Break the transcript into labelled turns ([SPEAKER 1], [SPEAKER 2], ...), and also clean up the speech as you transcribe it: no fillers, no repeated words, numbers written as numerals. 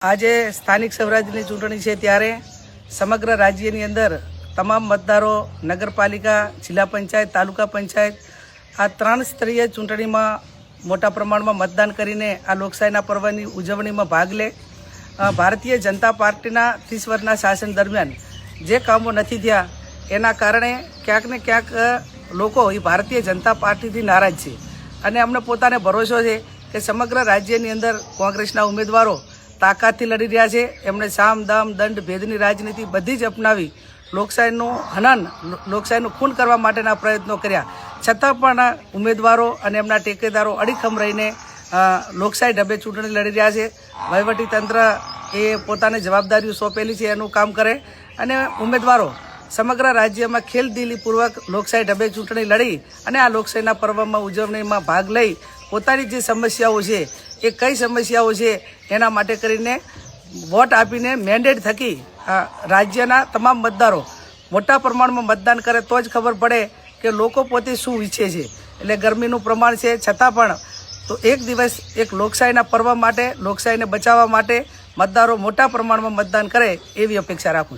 [SPEAKER 1] આજે સ્થાનિક સ્વરાજ્યની ચૂંટણી છે ત્યારે સમગ્ર રાજ્યની અંદર તમામ મતદારો નગરપાલિકા, જિલ્લા પંચાયત, તાલુકા પંચાયત આ 3 સ્તરીય ચૂંટણીમાં મોટા પ્રમાણમાં મતદાન કરીને આ લોકશાહીના પર્વની ઉજવણીમાં ભાગ લે. ભારતીય જનતા પાર્ટીના 30 વર્ષના શાસન દરમિયાન જે કામો નથી થયા એના કારણે ક્યાંક ને ક્યાંક લોકો એ ભારતીય જનતા પાર્ટીથી નારાજ છે અને અમને પોતાને ભરોસો છે કે સમગ્ર રાજ્યની અંદર કોંગ્રેસના ઉમેદવારો તાકાતથી લડી રહ્યા છે. એમણે સામ, દામ, દંડ, ભેદની રાજનીતિ બધી જ અપનાવી લોકશાહીનું હનન, લોકશાહીનું ખૂન કરવા માટેના પ્રયત્નો કર્યા. છતાં પણ ઉમેદવારો અને એમના ટેકેદારો અડીખમ રહીને લોકશાહી ઢબે ચૂંટણી લડી રહ્યા છે. વહીવટીતંત્ર એ પોતાને જવાબદારીઓ સોંપેલી છે એનું કામ કરે અને ઉમેદવારો સમગ્ર રાજ્યમાં ખેલદિલીપૂર્વક લોકશાહી ઢબે ચૂંટણી લડી અને આ લોકશાહીના પર્વમાં ઉજવણીમાં ભાગ લઈ પોતાની જે સમસ્યાઓ છે એ કઈ સમસ્યાઓ છે એના માટે કરીને વોટ આપીને મેન્ડેટ થકી રાજ્યના તમામ મતદારો મોટા પ્રમાણમાં મતદાન કરે તો જ ખબર પડે કે લોકો પોતે શું ઈચ્છે છે. એટલે ગરમીનું પ્રમાણ છે છતાં પણ તો એક દિવસ એક લોકશાહીના પર્વ માટે, લોકશાહીને બચાવવા માટે મતદારો મોટા પ્રમાણમાં મતદાન કરે એવી અપેક્ષા રાખું છું.